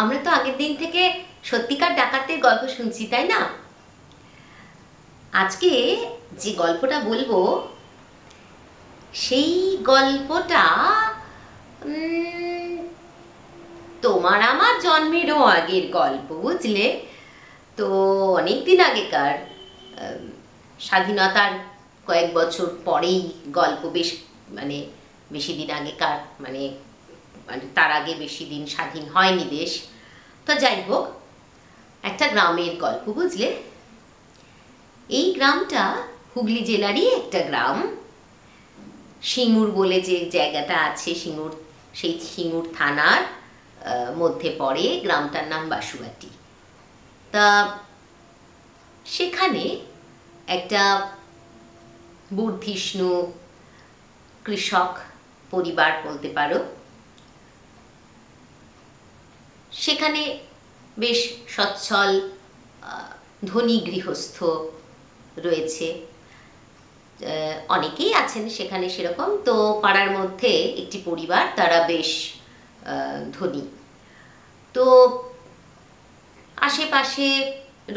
আমরা তো আগের দিন থেকে সত্যিকার ডাকাতের গল্প শুনছি, তাই না? আজকে যে গল্পটা বলবো সেই গল্পটা তোমার আমার জন্মেরও আগের গল্প, বুঝলে? তো অনেক দিন আগেকার, স্বাধীনতার কয়েক বছর পরেই গল্প, বেশি দিন আগেকার, মানে তার আগে বেশি দিন স্বাধীন হয়নি দেশ। তো যাই হোক, একটা গ্রামের গল্প, বুঝলে? এই গ্রামটা হুগলি জেলারই একটা গ্রাম। সিঙ্গুর বলে যে জায়গাটা আছে, সেই সিঙ্গুর থানার মধ্যে পড়ে। গ্রামটার নাম বাসুয়াটি। তা সেখানে একটা বর্ধিষ্ণু কৃষক পরিবার বলতে পারো। সেখানে বেশ সচ্ছল ধনী গৃহস্থ রয়েছে, অনেকেই আছেন সেখানে সেরকম। তো পাড়ার মধ্যে একটি পরিবার, তারা বেশ ধনী। তো আশেপাশে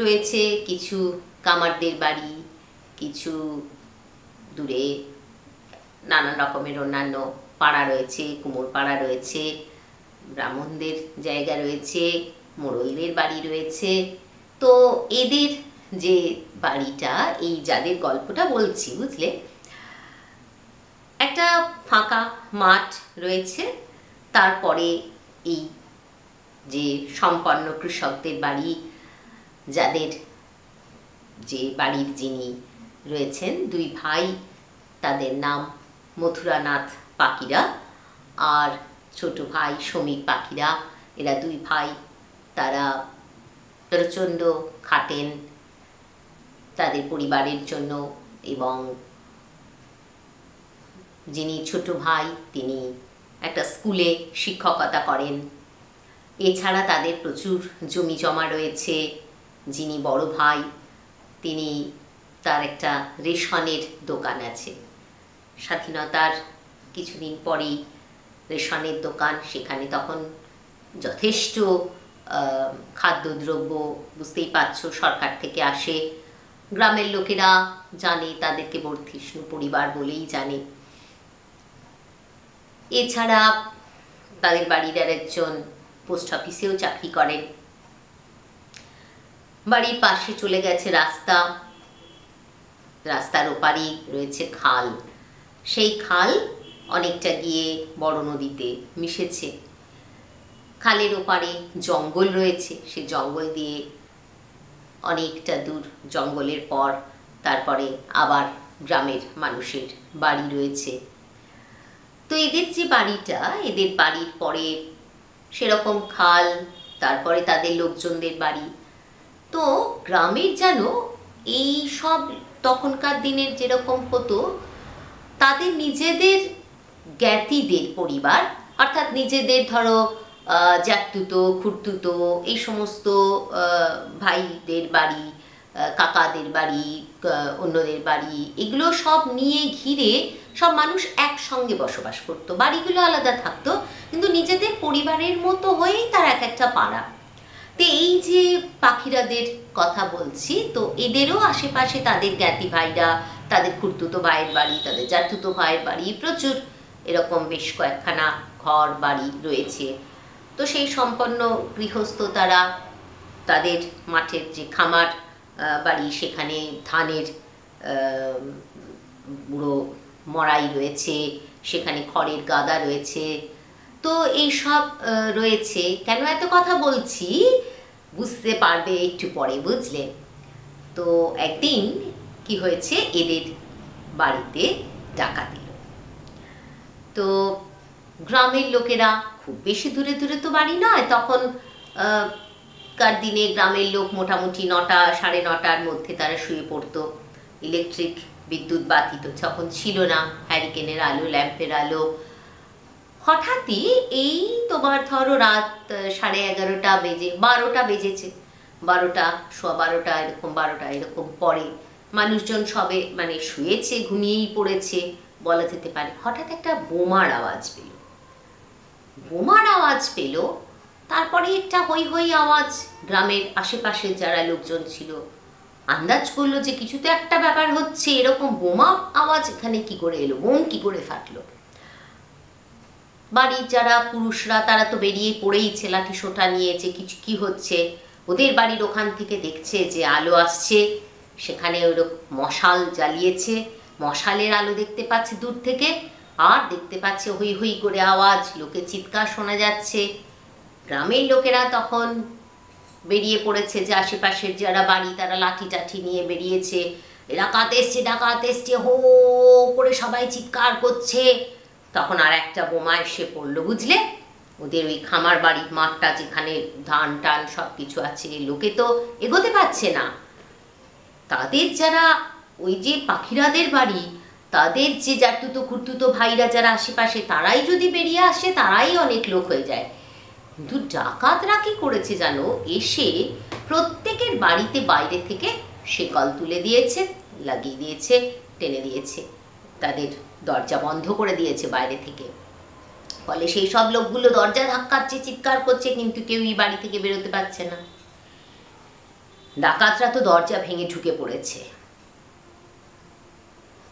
রয়েছে কিছু কামারদের বাড়ি, কিছু দূরে নানান রকমের অন্যান্য পাড়া রয়েছে, কুমোর পাড়া রয়েছে, ব্রাহ্মণদের জায়গা রয়েছে, মোড়লদের বাড়ি রয়েছে। তো এদের যে বাড়িটা, এই যাদের গল্পটা বলছি, বুঝলে, একটা ফাঁকা মাঠ রয়েছে। তারপরে এই যে সম্পন্ন কৃষকদের বাড়ি, যাদের যে বাড়ির যিনি রয়েছেন, দুই ভাই, তাদের নাম মথুরানাথ পাকিরা আর ছোট ভাই সমীর পাকিরা। এরা দুই ভাই, তারা প্রচণ্ড খাটেন তাদের পরিবারের জন্য। এবং যিনি ছোট ভাই, তিনি একটা স্কুলে শিক্ষকতা করেন। এছাড়া তাদের প্রচুর জমি জমা রয়েছে। যিনি বড় ভাই, তিনি, তার একটা রেশনের দোকান আছে। স্বাধীনতার কিছুদিন পরেই রেশনের দোকান, সেখানে তখন যথেষ্ট খাদ্যদ্রব্য, বুঝতেই পারছো, সরকার থেকে আসে। গ্রামের লোকেরা জানে, তাদেরকে বর্ধিষ্ণু পরিবার বলেই জানে। এছাড়া তাদের বাড়ির আর একজন পোস্ট অফিসেও চাকরি করেন। বাড়ির পাশে চলে গেছে রাস্তা, রাস্তার ওপারেই রয়েছে খাল। সেই খাল অনেকটা গিয়ে বড় নদীতে মিশেছে। খালের ওপারে জঙ্গল রয়েছে, সে জঙ্গল দিয়ে অনেকটা দূর, জঙ্গলের পর তারপরে আবার গ্রামের মানুষের বাড়ি রয়েছে। তো এদের যে বাড়িটা, এদের বাড়ির পরে সেরকম খাল, তারপরে তাদের লোকজনদের বাড়ি। তো গ্রামের যেন এই সব তখনকার দিনের যেরকম হতো, তাদের নিজেদের জ্ঞাতিদের পরিবার, অর্থাৎ নিজেদের ধরো জ্যাঠতুতো, খুড়তুতো, এই সমস্ত ভাইদের বাড়ি, কাকাদের বাড়ি, অন্যদের বাড়ি, এগুলো সব নিয়ে ঘিরে সব মানুষ একসঙ্গে বসবাস করতো। বাড়িগুলো আলাদা থাকতো, কিন্তু নিজেদের পরিবারের মতো হয়েই তার এক একটা পাড়া। তো এই যে পাখিরাদের কথা বলছি, তো এদেরও আশেপাশে তাদের জ্ঞাতি ভাইরা, তাদের খুড়তুতো ভাইয়ের বাড়ি, তাদের জ্যাঠতুতো ভাইয়ের বাড়ি, প্রচুর এরকম বেশ কয়েকখানা ঘর বাড়ি রয়েছে। তো সেই সম্পন্ন গৃহস্থ তারা, তাদের মাঠের যে খামার বাড়ি, সেখানে ধানের বুড়ো মড়াই রয়েছে, সেখানে খড়ের গাদা রয়েছে। তো এই সব রয়েছে। কেন এত কথা বলছি বুঝতে পারবে একটু পরে, বুঝলে? তো একদিন কি হয়েছে, এদের বাড়িতে ডাকাতি। তো গ্রামের লোকেরা, খুব বেশি দূরে দূরে তো বাড়ি নয়, তখন কার দিনে গ্রামের লোক মোটামুটি 9টা, 9:30টার মধ্যে তারা শুয়ে পড়তো। ইলেকট্রিক বিদ্যুৎ বাতি তো তখন ছিল না, হ্যারিকেনের আলো, ল্যাম্পের আলো। হঠাৎই এই তোমার ধরো রাত 11:30 বেজে, 12টা বেজেছে, 12টা, সোয়া 12টা এরকম, 12টা এরকম পরে মানুষজন সবে মানে শুয়েছে, ঘুমিয়েই পড়েছে বলা যেতে পারে। হঠাৎ একটা বোমার আওয়াজ পেল। তারপরে একটা হই হই আওয়াজ। গ্রামের আশেপাশে যারা লোকজন ছিল আন্দাজ করলো যে কিছু তো একটা ব্যাপার হচ্ছে, এরকম বোমা আওয়াজ এখানে কি করে এলো, বোম কি করে ফাটলো। বাড়ির যারা পুরুষরা তারা তো বেরিয়ে পড়েইছে, লাঠি সোঁটা নিয়েছে, কিছু কি হচ্ছে। ওদের বাড়ির ওখান থেকে দেখছে যে আলো আসছে, সেখানে ওরকম মশাল জ্বালিয়েছে, মশালের আলো দেখতে পাচ্ছে দূর থেকে, আর দেখতে পাচ্ছে হই হই করে আওয়াজ, লোকের চিৎকার শোনা যাচ্ছে। গ্রামের লোকেরা তখন বেরিয়ে পড়েছে, যে আশেপাশের যারা বাড়ি তারা লাঠি টাঠি নিয়ে বেরিয়েছে, ডাকাত এসছে ডাকাত এসছে, হো করে সবাই চিৎকার করছে। তখন আর একটা বোমা এসে পড়লো, বুঝলে, ওদের ওই খামার বাড়ির মাঠটা যেখানে ধান টান সব কিছু আছে, লোকে তো এগোতে পারছে না। তাদের যারা ওই যে পাখিরাদের বাড়ি, তাদের যে জাতুতো খুঁড়তুতো ভাইরা যারা আশেপাশে, তারাই যদি বেরিয়ে আসে তারাই অনেক লোক হয়ে যায়। কিন্তু ডাকাতরা কি করেছে জানো, এসে প্রত্যেকের বাড়িতে বাইরে থেকে শেকল তুলে দিয়েছে, লাগিয়ে দিয়েছে, টেনে দিয়েছে, তাদের দরজা বন্ধ করে দিয়েছে বাইরে থেকে। ফলে সেই সব লোকগুলো দরজা ধাক্কাচ্ছে, চিৎকার করছে, কিন্তু কেউই বাড়ি থেকে বেরোতে পারছে না। ডাকাতরা তো দরজা ভেঙে ঢুকে পড়েছে,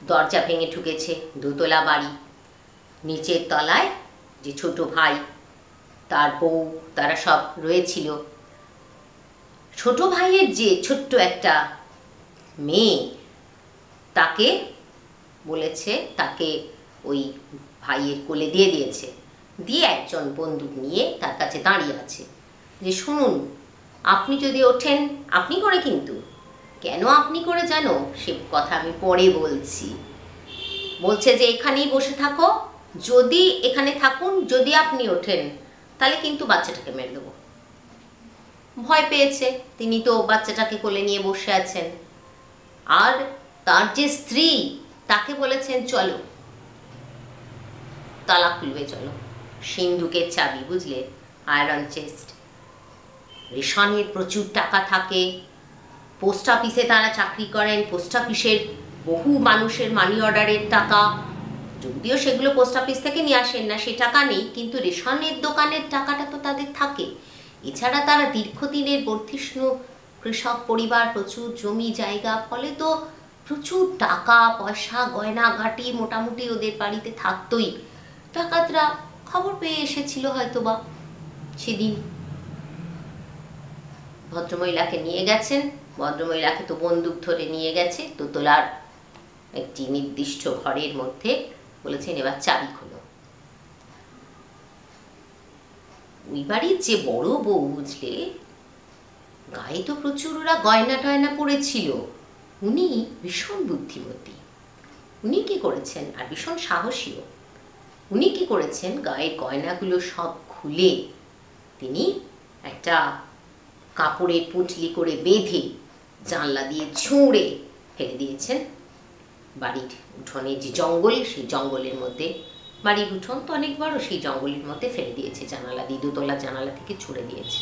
দরজা ভেঙে ঢুকেছে, দোতলা বাড়ি। নিচের তলায় যে ছোট ভাই, তার বউ, তারা সব রয়েছিল। ছোট ভাইয়ের যে ছোট্ট একটা মেয়ে, তাকে বলেছে, তাকে ওই ভাইয়ের কোলে দিয়ে দিয়েছে, দিয়ে একজন বন্দুক নিয়ে তার কাছে দাঁড়িয়ে আছে, যে শুনুন, আপনি যদি ওঠেন, আপনি করে, কিন্তু কেন আপনি করে জানো, সে কথা আমি পরে বলছি। বলছে যে এখানেই বসে থাকো, যদি এখানে থাকুন, যদি আপনি ওঠেন তাহলে কিন্তু বাচ্চাটাকে মেরে দেবো। ভয় পেয়েছে, তিনি তো বাচ্চাটাকে কোলে নিয়ে বসে আছেন। আর তার যে স্ত্রী, তাকে বলেছেন চলো, তালা খুলবে, চলো। সিন্ধুকের চাবি, বুঝলে, আয়রন চেস্ট। রেশনের প্রচুর টাকা থাকে, পোস্ট অফিসে তারা চাকরি করেন, পোস্ট অফিসের বহু মানুষের মানি অর্ডারের টাকা, যদিও সেগুলো পোস্ট অফিস থেকে নিয়ে আসেন না, সে টাকা নেই, কিন্তু রেশনের দোকানের টাকাটা তো তাদের থাকে। এছাড়া তারা দীর্ঘদিনের বর্ধিষ্ণু কৃষক পরিবার, প্রচুর জমি জায়গা, ফলে তো প্রচুর টাকা পয়সা গয়নাগাটি মোটামুটি ওদের বাড়িতে থাকতোই। ডাকাতরা খবর পেয়ে এসেছিল হয়তোবা, সেদিন ভদ্রমহিলাকে নিয়ে গেছেন। ভদ্রমহিলাকে তো বন্দুক ধরে নিয়ে গেছে দোতলার একটি নির্দিষ্ট ঘরের মধ্যে, বলেছেন এবার চাবি খোলো। ওই বাড়ির যে বড় বউ, বুঝলে, গায়ে তো প্রচুর ওরা গয়না টয়না পড়েছিল, উনি ভীষণ বুদ্ধিমতী। উনি কি করেছেন, আর ভীষণ সাহসীও, উনি কি করেছেন, গায়ের গয়নাগুলো সব খুলে তিনি একটা কাপড়ের পুঁটলি করে বেঁধে জানলা দিয়ে ছুঁড়ে ফেলে দিয়েছেন বাড়ির উঠোনে যে জঙ্গল, সেই জঙ্গলের মধ্যে। বাড়ির উঠোন তো অনেক বড়, সেই জঙ্গলের মধ্যে ফেলে দিয়েছে, জানালা দিয়ে, দোতলা জানালা থেকে ছুঁড়ে দিয়েছে।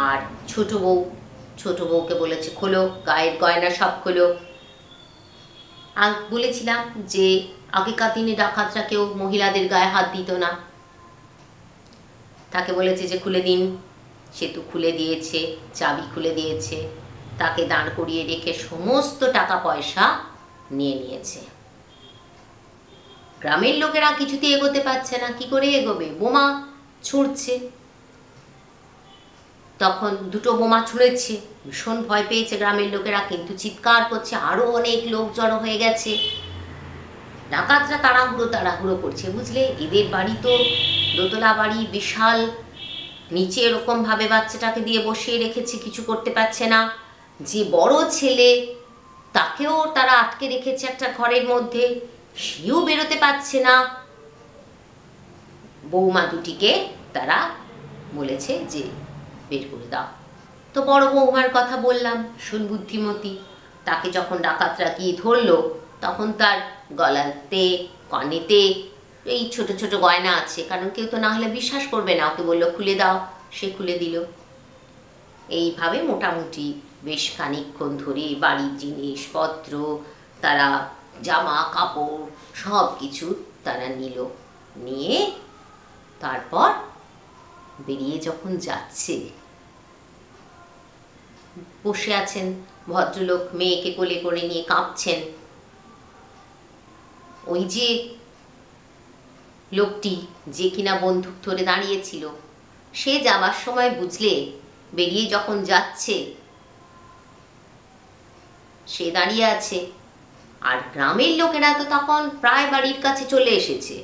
আর ছোট বউকে বলেছে খোলো, গায়ের গয়না সব খোলো। আর বলেছিলাম যে আগেকার দিনে ডাকাতরা কেউ মহিলাদের গায়ে হাত দিত না, তাকে বলেছে যে খুলে দিন, সে তো খুলে দিয়েছে, চাবি খুলে দিয়েছে, তাকে দাঁড় করিয়ে রেখে সমস্ত টাকা পয়সা নিয়ে নিয়েছে। গ্রামের লোকেরা কিছুতে এগোতে পারছে না, কি করে এগোবে, বোমা ছুঁড়ছে। তখন দুটো বোমা ছুঁড়েছে, ভীষণ ভয় পেয়েছে গ্রামের লোকেরা, কিন্তু চিৎকার করছে, আরো অনেক লোক জড়ো হয়ে গেছে। ডাকাতরা তাড়াহুড়ো করছে, বুঝলে, এদের বাড়ি তো দোতলা বাড়ি, বিশাল, নিচে এরকম ভাবে বাচ্চাটাকে দিয়ে বসিয়ে রেখেছে, কিছু করতে পারছে না। যে বড় ছেলে, তাকেও তারা আটকে রেখেছে একটা ঘরের মধ্যে, সেও বেরোতে পারছে না। বৌমা দুটিকে তারা বলেছে যে বের করে দাও। তো বড় বৌমার কথা বললাম, ভীষণ বুদ্ধিমতী, তাকে যখন ডাকাতরা গিয়ে ধরলো, তখন তার গলাতে কানেতে এই ছোট ছোট গয়না আছে, কারণ কেউ তো না হলে বিশ্বাস করবে না। ওকে বললো খুলে দাও, সে খুলে দিল। এইভাবে মোটামুটি বেশ খানিকক্ষণ ধরে বাড়ির জিনিসপত্র, তারা জামা কাপড় সব কিছু তারা নিয়ে তারপর বেরিয়ে যখন যাচ্ছে, বসে আছেন ভদ্রলোক, মেয়েকে কোলে করে নিয়ে কাঁপছেন। ওই যে লোকটি যে কিনা বন্দুক ধরে দাঁড়িয়েছিল, সে যাবার সময় বুঝলে বেরিয়ে যখন যাচ্ছে সে দাঁড়িয়ে আছে, আর গ্রামের লোকেরা তো তখন প্রায় বাড়ির কাছে চলে এসেছে।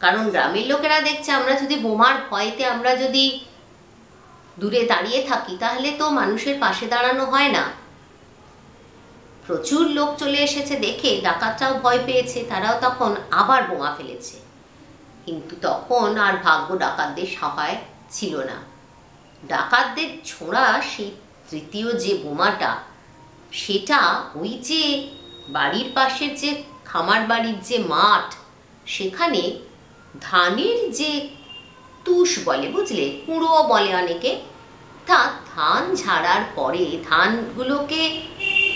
কারণ গ্রামের লোকেরা দেখছে আমরা যদি বোমার ভয়েতে আমরা যদি দূরে দাঁড়িয়ে থাকি তাহলে তো মানুষের পাশে দাঁড়ানো হয় না। প্রচুর লোক চলে এসেছে দেখে ডাকাতরাও ভয় পেয়েছে, তারাও তখন আবার বোমা ফেলেছে। কিন্তু তখন আর ভাগ্য ডাকাতদের সহায় ছিল না। ডাকাতদের ছোঁড়া সেই তৃতীয় যে বোমাটা, সেটা ওই যে বাড়ির পাশের যে খামার বাড়ির যে মাঠ, সেখানে ধানের যে তুষ বলে, বুঝলে, কুঁড়ো বলে অনেকে, তা ধান ঝাড়ার পরে ধানগুলোকে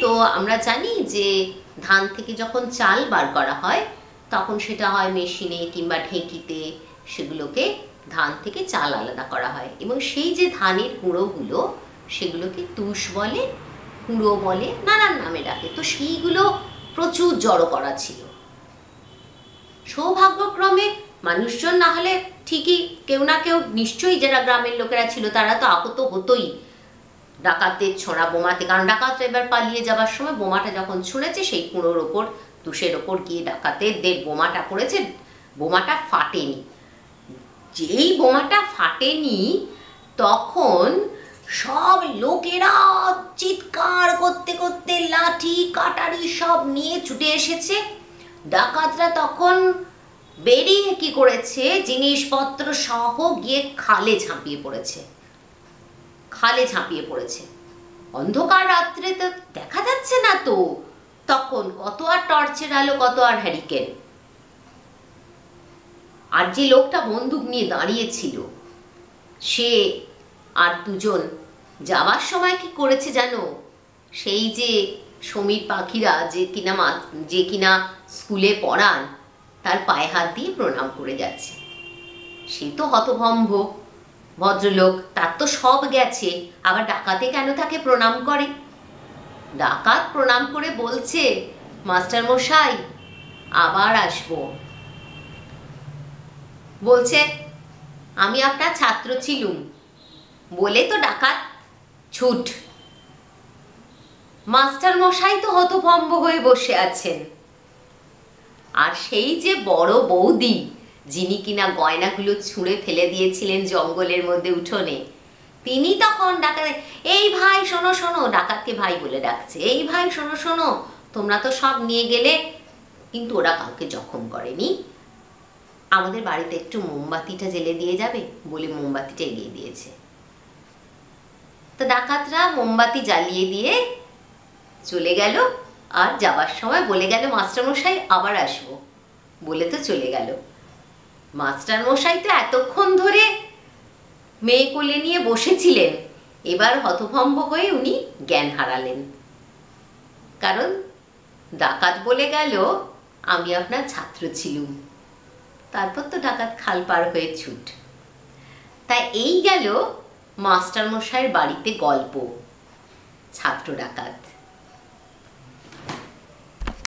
তো আমরা জানি যে ধান থেকে যখন চাল বার করা হয় তখন সেটা হয় মেশিনে কিংবা ঢেঁকিতে, সেগুলোকে ধান থেকে চাল আলাদা করা হয়। এবং সেই যে ধানের কুঁড়োগুলো সেগুলোকে তুষ বলে, কুঁড়ো বলে, নানান নামে ডাকে। তো সেইগুলো প্রচুর জড়ো করা ছিল। সৌভাগ্যক্রমে মানুষজন না হলে ঠিকই কেউ না কেউ নিশ্চয়ই, যারা গ্রামের লোকেরা ছিল তারা তো আহত হতোই ডাকাতদের ছোঁড়া বোমাতে। কারণ ডাকাতরা এবার পালিয়ে যাবার সময় বোমাটা যখন ছুঁড়েছে সেই কুঁড়োর ওপর, তুষের ওপর গিয়ে ডাকাতদের বোমাটা পড়েছে, বোমাটা ফাটেনি। যেই বোমাটা ফাটেনি তখন সব লোকেরা চিৎকার করতে করতে লাঠি কাটারি সব নিয়ে ছুটে এসেছে। ডাকাতরা তখন বেরিয়ে কি করেছে, জিনিসপত্র সহ গিয়ে খালে ঝাঁপিয়ে পড়েছে। খালে ঝাঁপিয়ে পড়েছে। অন্ধকার রাত্রে তো দেখা যাচ্ছে না, তো তখন কত আর টর্চের আলো, কত আর হ্যারিকেন। আর যে লোকটা বন্দুক নিয়ে দাঁড়িয়েছিল সে আর দুজন যাবার সময় কি করেছে জানো, সেই যে সমীর পাখিরা যে কিনা স্কুলে পড়ান তার পায়ে হাত দিয়ে প্রণাম করে যাচ্ছে। সে তো হতভম্ব ভদ্রলোক, তার তো সব গেছে, আবার ডাকাতে কেন তাকে প্রণাম করে? ডাকাত প্রণাম করে বলছে, মাস্টার মশাই আবার আসবো। বলছে আমি আপনার ছাত্র ছিলুম বলে তো ডাকাত ছুট। মাস্টার মশাই তো হতভম্ব হয়ে বসে আছেন। আর সেই যে বড় বৌদি যিনি কিনা গয়নাগুলো ছুঁড়ে ফেলে দিয়েছিলেন জঙ্গলের মধ্যে উঠোনে, তিনি তখন ডাকাত, এই ভাই শোনো শোনো, ডাকাতকে ভাই বলে ডাকছে, এই ভাই শোনো শোনো, তোমরা তো সব নিয়ে গেলে কিন্তু ওরা কাউকে জখম করেনি, আমাদের বাড়িতে একটু মোমবাতিটা জ্বেলে দিয়ে যাবে বলে মোমবাতিটা এগিয়ে দিয়েছে। তো ডাকাতরা মোমবাতি জ্বালিয়ে দিয়ে চলে গেল। আর যাবার সময় বলে গেল, মাস্টারমশাই আবার আসবো বলে তো চলে গেল। মাস্টারমশাই তো এতক্ষণ ধরে মেয়ে কোলে নিয়ে বসেছিলেন, এবার হতভম্ব হয়ে উনি জ্ঞান হারালেন। কারণ ডাকাত বলে গেল আমি আপনার ছাত্র ছিলুম। তারপর তো ডাকাত খাল পার হয়ে ছুট। তাই এই গেল মাস্টারমশাইয়ের বাড়িতে গল্প, ছাত্র ডাকাত।